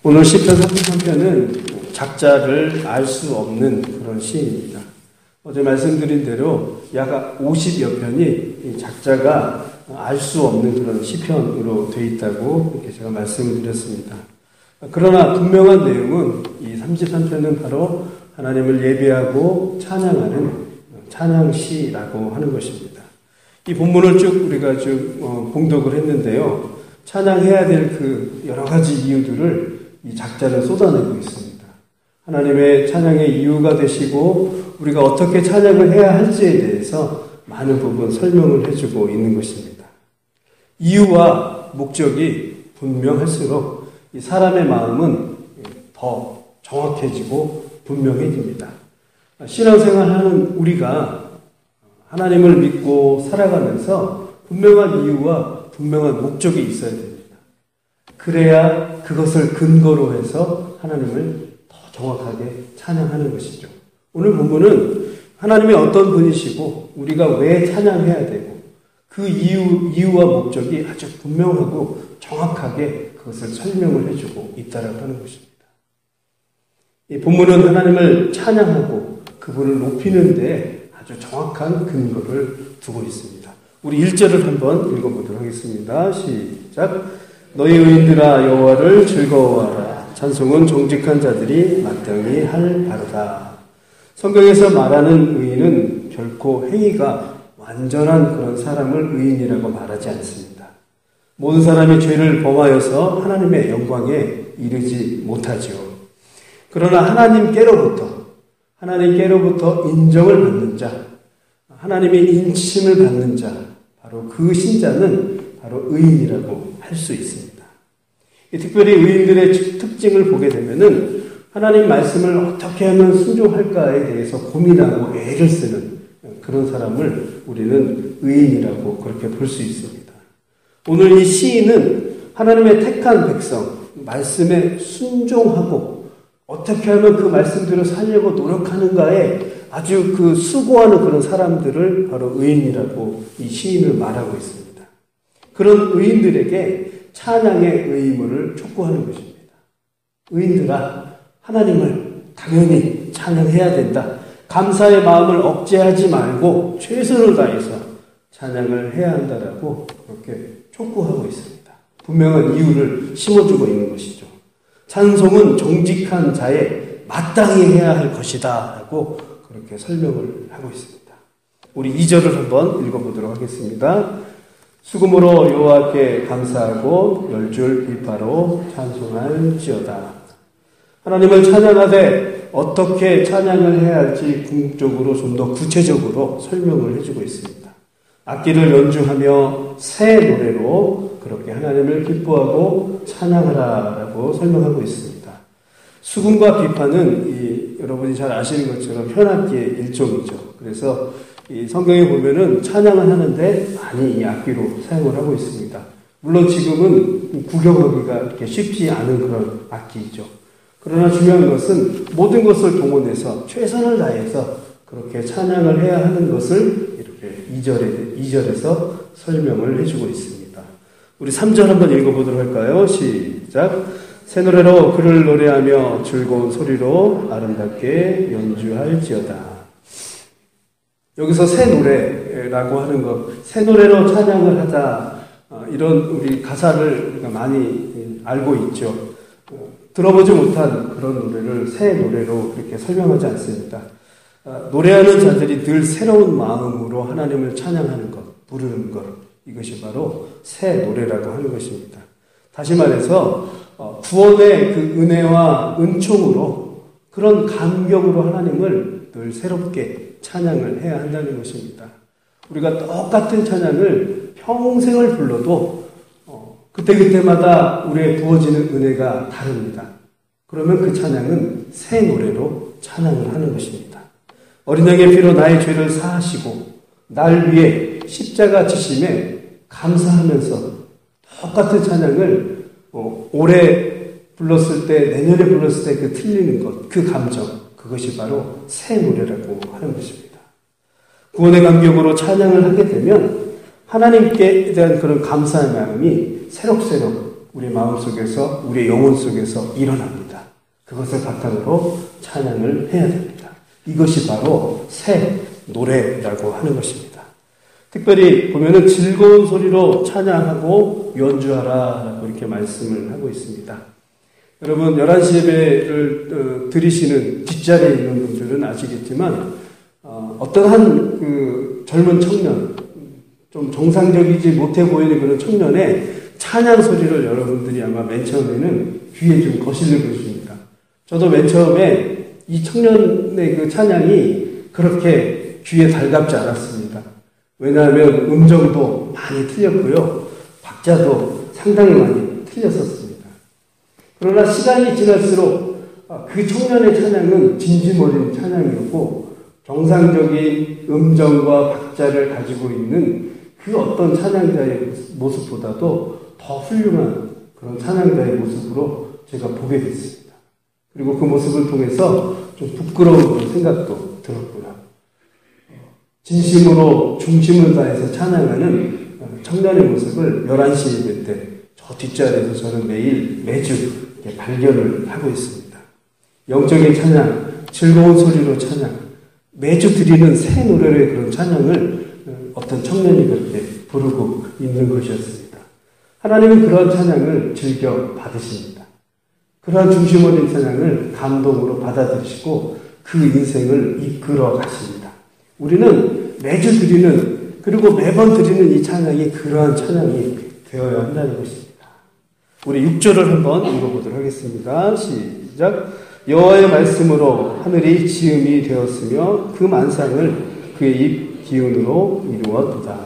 오늘 시편 33편은 작자를 알 수 없는 그런 시입니다. 어제 말씀드린 대로 약 50여 편이 작자가 알 수 없는 그런 시편으로 되어 있다고 이렇게 제가 말씀을 드렸습니다. 그러나 분명한 내용은 이 33편은 바로 하나님을 예배하고 찬양하는 찬양시라고 하는 것입니다. 이 본문을 쭉 우리가 봉독을 했는데요. 찬양해야 될 그 여러 가지 이유들을 이 작자는 쏟아내고 있습니다. 하나님의 찬양의 이유가 되시고 우리가 어떻게 찬양을 해야 할지에 대해서 많은 부분 설명을 해주고 있는 것입니다. 이유와 목적이 분명할수록 이 사람의 마음은 더 정확해지고 분명해집니다. 신앙생활하는 우리가 하나님을 믿고 살아가면서 분명한 이유와 분명한 목적이 있어야 됩니다. 그래야 그것을 근거로 해서 하나님을 더 정확하게 찬양하는 것이죠. 오늘 본문은 하나님이 어떤 분이시고 우리가 왜 찬양해야 되고 그 이유와 목적이 아주 분명하고 정확하게 그것을 설명을 해주고 있다라고 하는 것입니다. 이 본문은 하나님을 찬양하고 그분을 높이는 데 아주 정확한 근거를 두고 있습니다. 우리 1절을 한번 읽어보도록 하겠습니다. 시작. 너희 의인들아 여호와를 즐거워하라. 찬송은 정직한 자들이 마땅히 할 바로다. 성경에서 말하는 의인은 결코 행위가 완전한 그런 사람을 의인이라고 말하지 않습니다. 모든 사람이 죄를 범하여서 하나님의 영광에 이르지 못하죠. 그러나 하나님께로부터 인정을 받는 자, 하나님의 인침을 받는 자, 바로 그 신자는 바로 의인이라고 할 수 있습니다. 특별히 의인들의 특징을 보게 되면은 하나님 말씀을 어떻게 하면 순종할까에 대해서 고민하고 애를 쓰는 그런 사람을 우리는 의인이라고 그렇게 볼 수 있습니다. 오늘 이 시인은 하나님의 택한 백성, 말씀에 순종하고 어떻게 하면 그 말씀대로 살려고 노력하는가에 아주 그 수고하는 그런 사람들을 바로 의인이라고 이 시인을 말하고 있습니다. 그런 의인들에게 찬양의 의무를 촉구하는 것입니다. 의인들아, 하나님을 당연히 찬양해야 된다. 감사의 마음을 억제하지 말고 최선을 다해서 찬양을 해야 한다라고 그렇게 촉구하고 있습니다. 분명한 이유를 심어주고 있는 것이죠. 찬송은 정직한 자의 마땅히 해야 할 것이다 라고 그렇게 설명을 하고 있습니다. 우리 2절을 한번 읽어보도록 하겠습니다. 수금으로 여호와께 감사하고 열줄 비파로 찬송할지어다. 하나님을 찬양하되 어떻게 찬양을 해야 할지 궁극적으로 좀 더 구체적으로 설명을 해주고 있습니다. 악기를 연주하며 새 노래로 그렇게 하나님을 기뻐하고 찬양하라라고 설명하고 있습니다. 수금과 비파는 여러분이 잘 아시는 것처럼 현악기의 일종이죠. 그래서 이 성경에 보면은 찬양을 하는데 많이 이 악기로 사용을 하고 있습니다. 물론 지금은 구경하기가 이렇게 쉽지 않은 그런 악기이죠. 그러나 중요한 것은 모든 것을 동원해서 최선을 다해서 그렇게 찬양을 해야 하는 것을 이렇게 2절에서 설명을 해주고 있습니다. 우리 3절 한번 읽어보도록 할까요? 시작. 새 노래로 그를 노래하며 즐거운 소리로 아름답게 연주할지어다. 여기서 새 노래라고 하는 것, 새 노래로 찬양을 하자, 이런 우리 가사를 우리가 많이 알고 있죠. 들어보지 못한 그런 노래를 새 노래로 그렇게 설명하지 않습니다. 노래하는 자들이 늘 새로운 마음으로 하나님을 찬양하는 것, 부르는 것, 이것이 바로 새 노래라고 하는 것입니다. 다시 말해서 구원의 그 은혜와 은총으로 그런 감격으로 하나님을 늘 새롭게 찬양을 해야 한다는 것입니다. 우리가 똑같은 찬양을 평생을 불러도 그때그때마다 우리의 부어지는 은혜가 다릅니다. 그러면 그 찬양은 새 노래로 찬양을 하는 것입니다. 어린 양의 피로 나의 죄를 사하시고 날 위해 십자가 지심에 감사하면서 똑같은 찬양을 올해 불렀을 때, 내년에 불렀을 때 그 틀리는 것, 그 감정, 그것이 바로 새 노래라고 하는 것입니다. 구원의 감격으로 찬양을 하게 되면 하나님께 대한 그런 감사의 마음이 새록새록 우리 마음 속에서, 우리 영혼 속에서 일어납니다. 그것을 바탕으로 찬양을 해야 됩니다. 이것이 바로 새 노래라고 하는 것입니다. 특별히 보면은 즐거운 소리로 찬양하고 연주하라라고 이렇게 말씀을 하고 있습니다. 여러분 11시 예배를 들으시는 뒷자리에 있는 분들은 아시겠지만 어떠한 그 젊은 청년, 좀 정상적이지 못해 보이는 그런 청년의 찬양 소리를 여러분들이 아마 맨 처음에는 귀에 좀 거슬릴 것입니다. 저도 맨 처음에 이 청년의 그 찬양이 그렇게 귀에 달갑지 않았습니다. 왜냐하면 음정도 많이 틀렸고요. 박자도 상당히 많이 틀렸었습니다. 그러나 시간이 지날수록 그 청년의 찬양은 진심 어린 찬양이었고 정상적인 음정과 박자를 가지고 있는 그 어떤 찬양자의 모습보다도 더 훌륭한 그런 찬양자의 모습으로 제가 보게 됐습니다. 그리고 그 모습을 통해서 좀 부끄러운 그런 생각도 들었구나. 진심으로 중심을 다해서 찬양하는 청년의 모습을 11시 예배 때 저 뒷자리에서 저는 매주 발견을 하고 있습니다. 영적인 찬양, 즐거운 소리로 찬양, 매주 드리는 새 노래의 그런 찬양을 어떤 청년이 그렇게 부르고 있는 것이었습니다. 하나님은 그런 찬양을 즐겨 받으십니다. 그러한 중심 어린 찬양을 감동으로 받아들이시고 그 인생을 이끌어 가십니다. 우리는 매주 드리는 그리고 매번 드리는 이 찬양이 그러한 찬양이 되어야 한다는 것입니다. 우리 6절을 한번 읽어보도록 하겠습니다. 시작. 여호와의 말씀으로 하늘이 지음이 되었으며 그 만상을 그의 입 기운으로 이루었도다.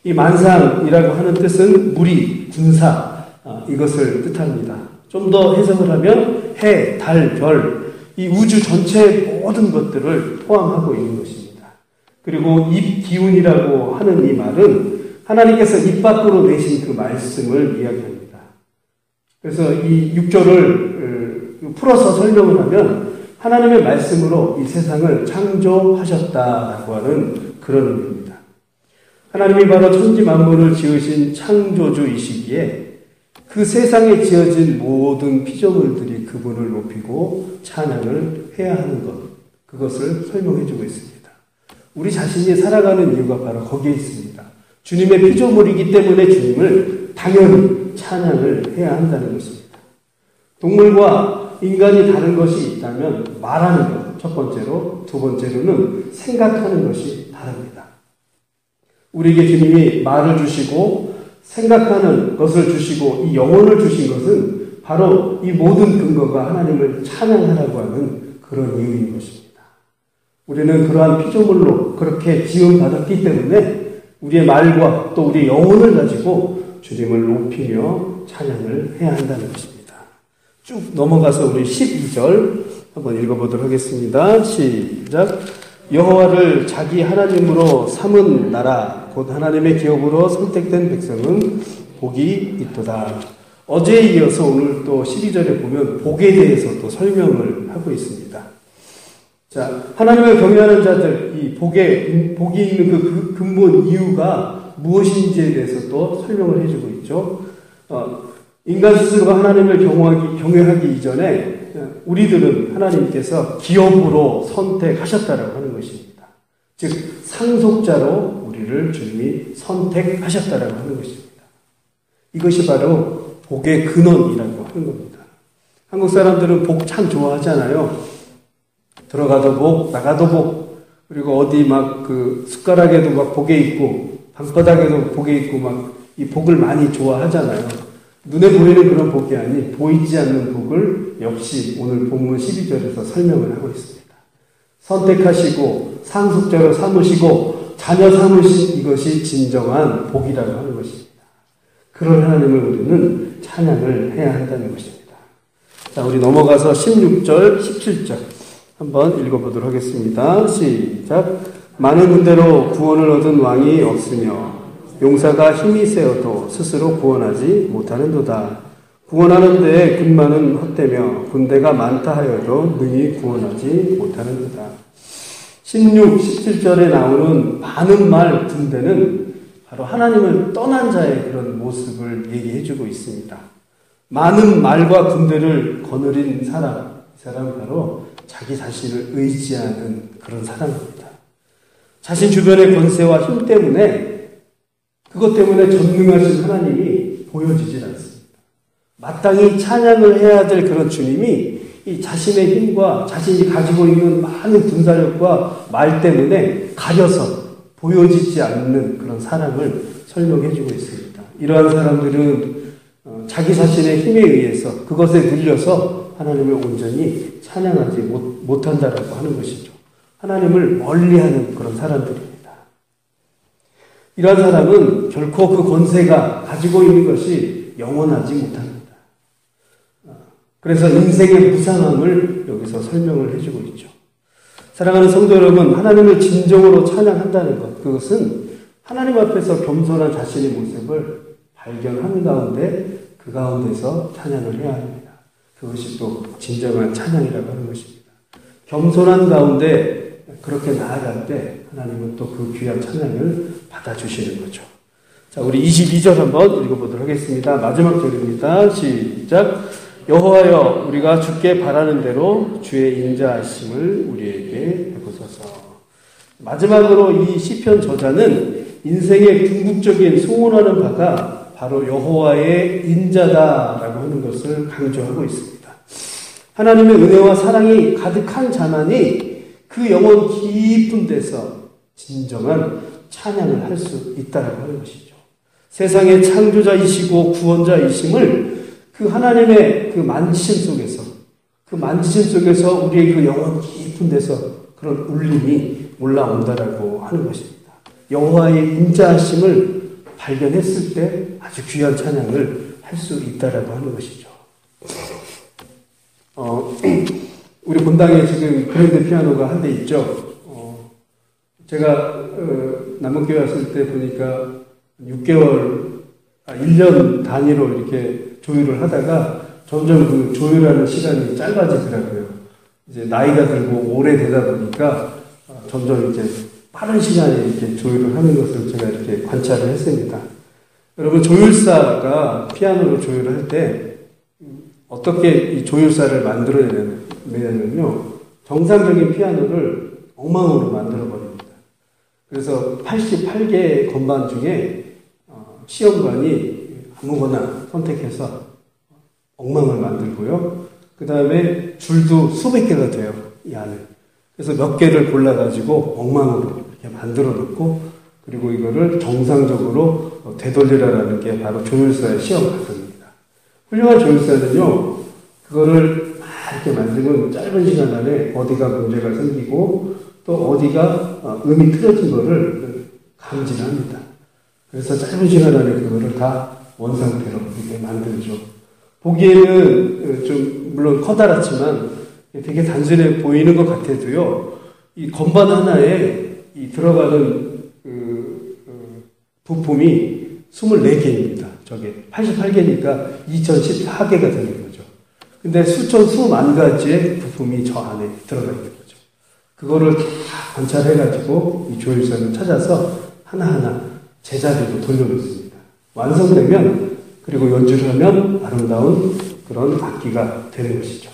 이 만상이라고 하는 뜻은 무리, 군사 이것을 뜻합니다. 좀 더 해석을 하면 해, 달, 별, 이 우주 전체의 모든 것들을 포함하고 있는 것입니다. 그리고 입 기운이라고 하는 이 말은 하나님께서 입 밖으로 내신 그 말씀을 이야기합니다. 그래서 이 6절을 풀어서 설명을 하면 하나님의 말씀으로 이 세상을 창조하셨다라고 하는 그런 의미입니다. 하나님이 바로 천지 만물을 지으신 창조주이시기에 그 세상에 지어진 모든 피조물들이 그분을 높이고 찬양을 해야 하는 것, 그것을 설명해 주고 있습니다. 우리 자신이 살아가는 이유가 바로 거기에 있습니다. 주님의 피조물이기 때문에 주님을 당연히 찬양을 해야 한다는 것입니다. 동물과 인간이 다른 것이 있다면 말하는 것, 첫 번째로, 두 번째로는 생각하는 것이 다릅니다. 우리에게 주님이 말을 주시고 생각하는 것을 주시고 이 영혼을 주신 것은 바로 이 모든 근거가 하나님을 찬양하라고 하는 그런 이유인 것입니다. 우리는 그러한 피조물로 그렇게 지음받았기 때문에 우리의 말과 또 우리의 영혼을 가지고 주님을 높이며 찬양을 해야 한다는 것입니다. 쭉 넘어가서 우리 12절 한번 읽어보도록 하겠습니다. 시작. 여호와를 자기 하나님으로 삼은 나라 곧 하나님의 기업으로 선택된 백성은 복이 있도다. 어제에 이어서 오늘 또 12절에 보면 복에 대해서 또 설명을 하고 있습니다. 자, 하나님을 경외하는 자들, 이 복이 있는 그 근본 이유가 무엇인지에 대해서 또 설명을 해주고 있죠. 인간 스스로가 하나님을 경외하기 이전에 우리들은 하나님께서 기업으로 선택하셨다라고 하는 것입니다. 즉 상속자로 우리를 주님이 선택하셨다라고 하는 것입니다. 이것이 바로 복의 근원이라고 하는 겁니다. 한국 사람들은 복 참 좋아하잖아요. 들어가도 복, 나가도 복, 그리고 어디 막 그 숟가락에도 막 복에 있고 방바닥에도 복에 있고 막 이 복을 많이 좋아하잖아요. 눈에 보이는 그런 복이 아닌 보이지 않는 복을 역시 오늘 본문 12절에서 설명을 하고 있습니다. 선택하시고 상속자로 삼으시고 자녀 삼으신 이것이 진정한 복이라고 하는 것입니다. 그런 하나님을 우리는 찬양을 해야 한다는 것입니다. 자, 우리 넘어가서 16절, 17절 한번 읽어보도록 하겠습니다. 시작. 많은 군대로 구원을 얻은 왕이 없으며 용사가 힘이 세어도 스스로 구원하지 못하는도다. 구원하는 데에 군마는 헛되며 군대가 많다 하여도 능히 구원하지 못하는도다. 16, 17절에 나오는 많은 말 군대는 바로 하나님을 떠난 자의 그런 모습을 얘기해주고 있습니다. 많은 말과 군대를 거느린 사람, 이 사람은 바로 자기 자신을 의지하는 그런 사람입니다. 자신 주변의 권세와 힘 때문에, 그것 때문에 전능하신 하나님이 보여지질 않습니다. 마땅히 찬양을 해야 될 그런 주님이 이 자신의 힘과 자신이 가지고 있는 많은 군사력과 말 때문에 가려서 보여지지 않는 그런 사람을 설명해 주고 있습니다. 이러한 사람들은 자기 자신의 힘에 의해서 그것에 눌려서 하나님을 온전히 찬양하지 못한다라고 하는 것이죠. 하나님을 멀리하는 그런 사람들입니다. 이러한 사람은 결코 그 권세가 가지고 있는 것이 영원하지 못합니다. 그래서 인생의 무상함을 여기서 설명을 해주고 있죠. 사랑하는 성도 여러분, 하나님을 진정으로 찬양한다는 것, 그것은 하나님 앞에서 겸손한 자신의 모습을 발견하는 가운데 그 가운데서 찬양을 해야 합니다. 그것이 또 진정한 찬양이라고 하는 것입니다. 겸손한 가운데 그렇게 나아갈 때 하나님은 또 그 귀한 찬양을 받아주시는 거죠. 자, 우리 22절 한번 읽어보도록 하겠습니다. 마지막 절입니다. 시작. 여호와여, 우리가 주께 바라는 대로 주의 인자하심을 우리에게 베푸소서. 마지막으로 이 시편 저자는 인생의 궁극적인 소원하는 바가 바로 여호와의 인자다라고 하는 것을 강조하고 있습니다. 하나님의 은혜와 사랑이 가득한 자만이 그 영혼 깊은 데서 진정한 찬양을 할 수 있다라고 하는 것이죠. 세상의 창조자이시고 구원자이심을 그 하나님의 그 만지심 속에서 우리의 그 영혼 깊은 데서 그런 울림이 올라온다라고 하는 것입니다. 여호와의 인자하심을 발견했을 때 아주 귀한 찬양을 할 수 있다라고 하는 것이죠. 우리 본당에 지금 그랜드 피아노가 한 대 있죠. 제가 남문교회 왔을 때 보니까 1년 단위로 이렇게 조율을 하다가 점점 그 조율하는 시간이 짧아지더라고요. 이제 나이가 들고 오래되다 보니까 점점 이제 빠른 시간에 이렇게 조율을 하는 것을 제가 이렇게 관찰을 했습니다. 여러분, 조율사가 피아노를 조율할 때 어떻게 이 조율사를 만들어내냐면요, 정상적인 피아노를 엉망으로 만들어버립니다. 그래서 88개의 건반 중에 시험관이 아무거나 선택해서 엉망을 만들고요. 그 다음에 줄도 수백 개가 돼요, 이 안에. 그래서 몇 개를 골라가지고 엉망으로 이렇게 만들어 놓고, 그리고 이거를 정상적으로 되돌리라라는 게 바로 조율사의 시험 과정입니다. 훌륭한 조율사는요, 그거를 막 이렇게 만들면 짧은 시간 안에 어디가 문제가 생기고 또 어디가 음이 틀어진 거를 감지합니다. 그래서 짧은 시간 안에 그거를 다 원상태로 이렇게 만들죠. 보기에는 좀 물론 커다랗지만 되게 단순해 보이는 것 같아도요, 이 건반 하나에 이 들어가는 부품이 24개입니다. 저게 88개니까 2014개가 되는 거죠. 근데 수만 가지의 부품이 저 안에 들어가 있는 거죠. 그거를 다 관찰해가지고 이 조율사를 찾아서 하나하나 제자리로 돌려놓습니다. 완성되면, 그리고 연주를 하면 아름다운 그런 악기가 되는 것이죠.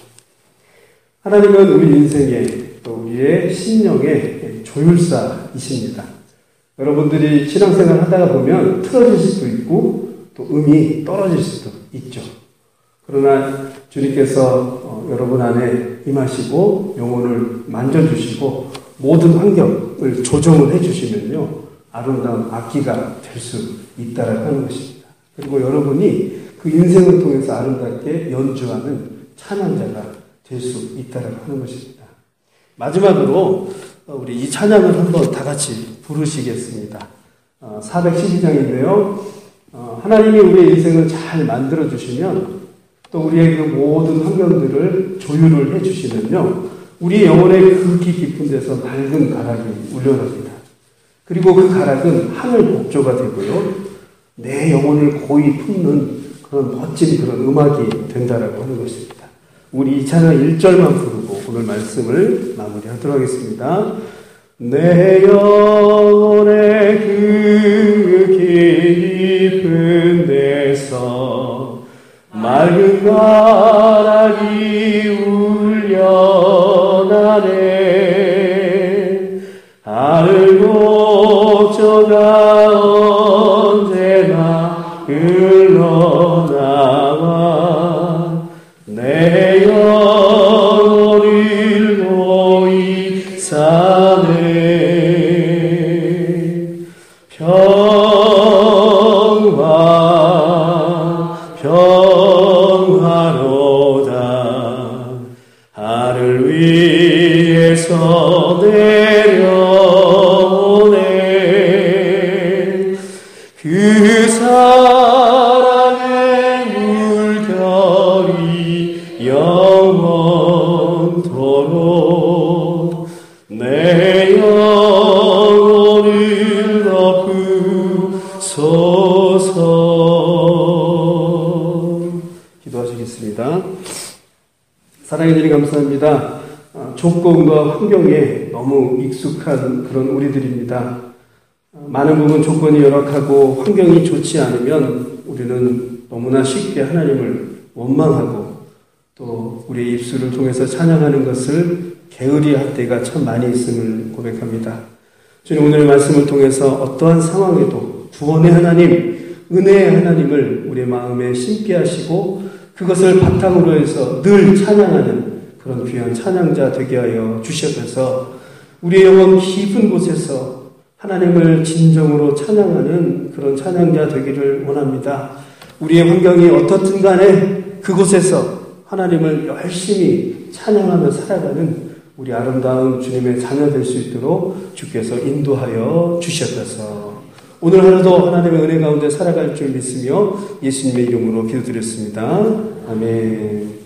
하나님은 우리 인생의, 또 우리의 심령의 조율사이십니다. 여러분들이 신앙생활 하다가 보면 틀어질 수도 있고 또 음이 떨어질 수도 있죠. 그러나 주님께서 여러분 안에 임하시고 영혼을 만져주시고 모든 환경을 조정을 해주시면요, 아름다운 악기가 될 수 있다라고 하는 것입니다. 그리고 여러분이 그 인생을 통해서 아름답게 연주하는 찬양자가 될 수 있다라고 하는 것입니다. 마지막으로 우리 이 찬양을 한번 다 같이 부르시겠습니다. 412장인데요. 하나님이 우리의 인생을 잘 만들어주시면, 또 우리의 그 모든 환경들을 조율을 해주시면요, 우리의 영혼의 극히 깊은 데서 맑은 가락이 울려납니다. 그리고 그 가락은 하늘 곡조가 되고요, 내 영혼을 고이 품는 그런 멋진 그런 음악이 된다라고 하는 것입니다. 우리 이 찬양 1절만 부르고 오늘 말씀을 마무리하도록 하겠습니다. 내 영혼의 그 깊은 데서 맑은 바람이 울려나네. 알고 저가 언제나 흘러나와 내 영혼을 고이 사네. 평화로다. 하늘 위에서 내려오네. 그 사랑의 물결이 영원토록 내 영혼을 덮으소서. 기도하시겠습니다. 사랑해 주님 감사합니다. 조건과 환경에 너무 익숙한 그런 우리들입니다. 많은 부분 조건이 열악하고 환경이 좋지 않으면 우리는 너무나 쉽게 하나님을 원망하고 또 우리의 입술을 통해서 찬양하는 것을 게으리할 때가 참 많이 있음을 고백합니다. 주님, 오늘 말씀을 통해서 어떠한 상황에도 구원의 하나님, 은혜의 하나님을 우리의 마음에 심게 하시고 그것을 바탕으로 해서 늘 찬양하는 그런 귀한 찬양자 되게 하여 주셔서 우리의 영혼 깊은 곳에서 하나님을 진정으로 찬양하는 그런 찬양자 되기를 원합니다. 우리의 환경이 어떻든 간에 그곳에서 하나님을 열심히 찬양하며 살아가는 우리 아름다운 주님의 자녀 될 수 있도록 주께서 인도하여 주셨소서. 오늘 하루도 하나님의 은혜 가운데 살아갈 줄 믿으며 예수님의 이름으로 기도드렸습니다. 아멘.